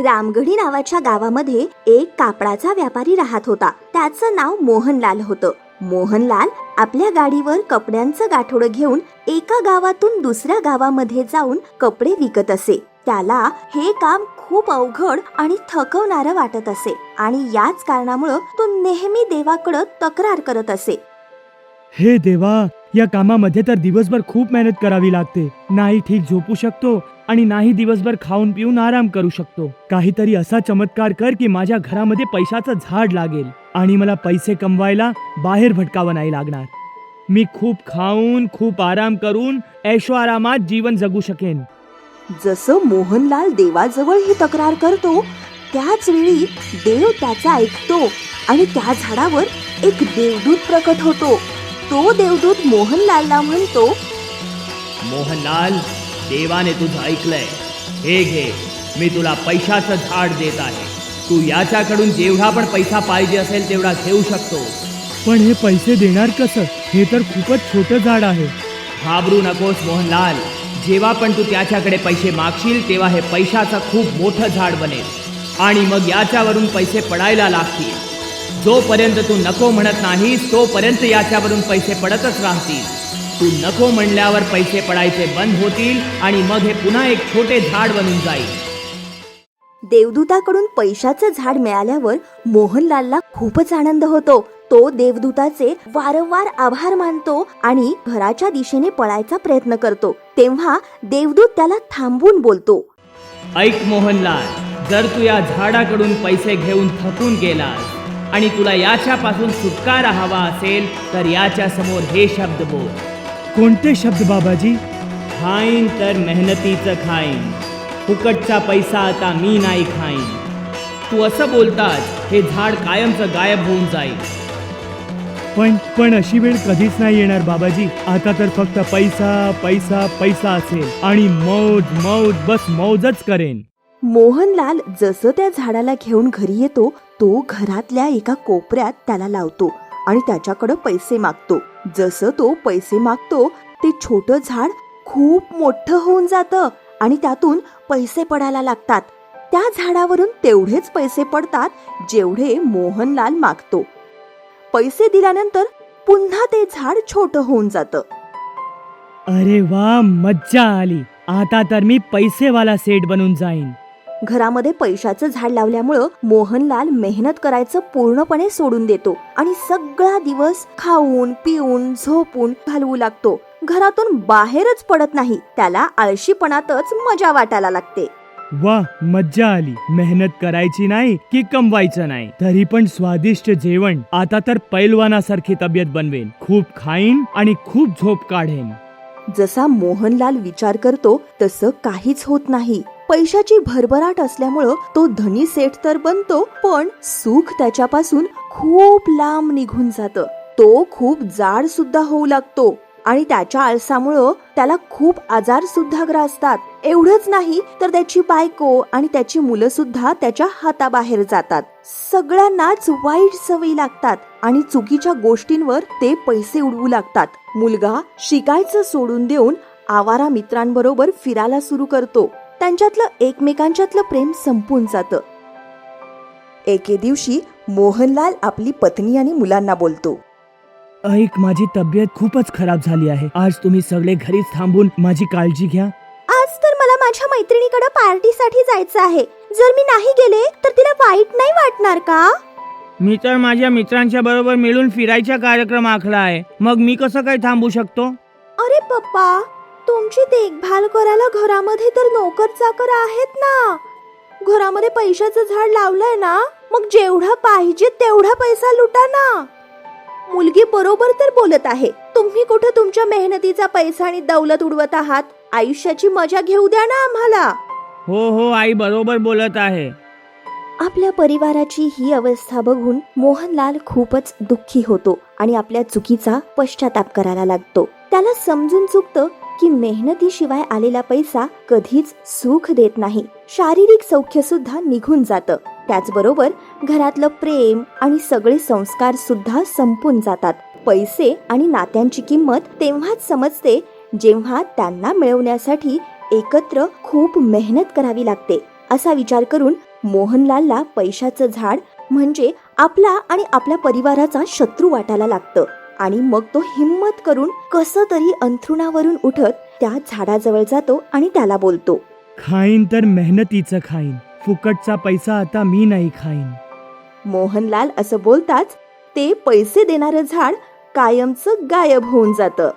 रामगढी नावाच्या गावामध्ये एक कापडाचा व्यापारी राहत होता. त्याचं नाव मोहनलाल होतं. मोहनलाल आपल्या गाडीवर कपड्यांचं गाठोडं घेऊन एका गावातून दुसऱ्या गावामध्ये जाऊन कपडे विकत असे. त्याला हे काम खूप अवघड आणि थकवणारं वाटत असे आणि याच कारणामुळे तो नेहमी देवाकडे तक्रार करत असे. हे देवा, या कामामध्ये तर दिवसभर खूप मेहनत करावी लागते. नाही ठीक झोपू शकतो आणि नाही दिवसभर खाऊन पिऊन आराम करू शकतो. काहीतरी असा चमत्कार कर की माझ्या घरामध्ये पैशाचं झाड लागेल आणि मला पैसे कमवायला बाहेर भटकावं नाही लागणार. मी खूप खाऊन खूप आराम करून ऐशो आरामात जीवन जगू शकेन. जसं मोहनलाल देवाजवळ ही तक्रार करतो त्याच वेळी देव त्याचा ऐकतो आणि त्या झाडावर एक देवदूत प्रकट होतो. तो देवदूत मोहनलालला म्हणतो, मोहनलाल, देवाने तुझं ऐकलंय. हे घे, मी तुला पैशाचं झाड देत आहे. तू याच्याकडून जेवढा पण पैसा पाहिजे असेल तेवढा घेऊ शकतो. पण हे पैसे देणार कसं? हे तर खूपच छोटं झाड आहे. घाबरू नकोस मोहनलाल. जेव्हा पण तू त्याच्याकडे पैसे मागशील तेव्हा हे पैशाचं खूप मोठं झाड बनेल आणि मग याच्यावरून पैसे पडायला लागतील. जोपर्यंत तू नको म्हणत नाहीस तोपर्यंत याच्यावरून पैसे पडतच राहतील. तू नको म्हणल्यावर पैसे पडायचे बंद होतील आणि मग हे पुन्हा एक छोटे झाड बनून जाईल. देवदूताकडून पैशाचं झाड मिळाल्यावर मोहनलालला खूपच आनंद होतो. तो देवदूताचे वारंवार आभार मानतो आणि घराच्या दिशेने पळायचा प्रयत्न करतो. तेव्हा देवदूत त्याला थांबवून बोलतो, ऐक मोहनलाल, जर तू या झाडाकडून पैसे घेऊन थकून गेलास आणि तुला याच्यापासून सुटकारा हवा असेल तर याच्या समोर हे शब्द बोल. कोणते शब्द बाबाजी? खाईन तर मेहनतीचं खाईन, फुकटचा पैसा आता मी नाही खाईन. तू असं बोलताच हे झाड कायमचं गायब होऊन जाईल. पण अशी वेळ कधीच नाही येणार बाबाजी. आता तर फक्त पैसा पैसा पैसा असेल आणि मौज मौज, बस मौजच करेन. मोहनलाल जसं त्या झाडाला घेऊन घरी येतो तो घरातल्या एका कोपऱ्यात त्याला लावतो आणि त्याच्याकडे पैसे मागतो. जसं तो पैसे मागतो ते छोटं झाड खूप मोठं होऊन जातं आणि त्यातून पैसे पडायला लागतात. त्या झाडावरून तेवढेच पैसे पडतात जेवढे मोहनलाल मागतो. पैसे दिल्यानंतर पुन्हा ते झाड छोटं होऊन जातं. अरे वा, मज्जा आली. आता तर मी पैसेवाला सेठ बनून जाईन. घरामध्ये पैशाचं झाड लावल्यामुळं मोहनलाल मेहनत करायचं पूर्णपणे सोडून देतो आणि सगळा दिवस खाऊन पिऊन झोपून घालवू लागतो. घरातून बाहेरच पडत नाही. त्याला आळशीपणातच मजा वाटायला लागते. वा, मज्जा आली. मेहनत करायची नाही की कमवायचं नाही, तरी पण स्वादिष्ट जेवण. आता तर पैलवानासारखी तब्येत बनवेन. खूप खाईन आणि खूप झोप काढेन. जसा मोहनलाल विचार करतो तसं काहीच होत नाही. पैशाची भरभराट असल्यामुळं तो धनी सेठ तर बनतो, पण सुख त्याच्यापासून खूप लांब निघून जातं. तो खूप जाड सुद्धा होऊ लागतो आणि त्याच्या आळसामुळं त्याला खूप आजार सुद्धा ग्रासतात. एवढंच नाही तर त्याची बायको आणि त्याची मुलं सुद्धा त्याच्या हाताबाहेर जातात. सगळ्यांनाच वाईट सवयी लागतात आणि चुकीच्या गोष्टींवर ते पैसे उडवू लागतात. मुलगा शिकायचं सोडून देऊन आवारा मित्रांबरोबर फिरायला सुरू करतो. त्यांच्यातलं एकमेकांच्यातलं प्रेम संपून जातं. एके दिवशी मोहनलाल आपली पत्नी आणि मुलांना बोलतो, ऐक, माझी तब्येत खूपच खराब झाली आहे. आज तुम्ही सगळे घरीच थांबून माझी काळजी घ्या. आज तर मला माझ्या मैत्रिणीकडे पार्टीसाठी जायचं आहे. जर मी नाही गेले तर तिला वाईट नाही वाटणार का? मी तर माझ्या मित्रांच्या बरोबर मिळून फिरायचा कार्यक्रम आखला आहे. मग मी कसं काय थांबू शकतो? अरे पप्पा, तुमची देखभाल करायला घरामध्ये तर नोकर चाकर आहेत ना. घरामध्ये पैशाचं झाड लावलंय ना, मग जेवढा पाहिजे तेवढा पैसा लुटा ना. मुलगी बरोबर तर बोलत आहे. तुम्ही कुठं तुमच्या मेहनतीचा पैसा आणि दौलत उडवत आहात? आयुष्याची मजा घेऊ द्या ना आम्हाला. हो, आई बरोबर बोलत आहे. आपल्या परिवाराची ही अवस्था बघून मोहनलाल खूपच दुःखी होतो आणि आपल्या चुकीचा पश्चाताप करायला लागतो. त्याला समजून चुकतं की मेहनतीशिवाय आलेला पैसा कधीच सुख देत नाही. शारीरिक सौख्य सुद्धा निघून जातं. त्याचबरोबर घरातलं प्रेम आणि सगळे संस्कार सुद्धा संपून जातात. पैसे आणि नात्यांची किंमत तेव्हाच समजते जेव्हा त्यांना मिळवण्यासाठी एकत्र खूप मेहनत करावी लागते असा विचार करून मोहनलालला पैशाचं झाड म्हणजे आपला आणि आपल्या परिवाराचा शत्रू वाटायला लागतं. आणि मग तो हिम्मत करून कसं तरी अंथरुणावरून उठत त्या झाडाजवळ जातो आणि त्याला बोलतो, खाईन तर मेहनतीचं खाईन, फुकटचा पैसा आता मी नाही खाईन. मोहनलाल असं बोलताच ते पैसे देणारं झाड कायमचं गायब होऊन जातं.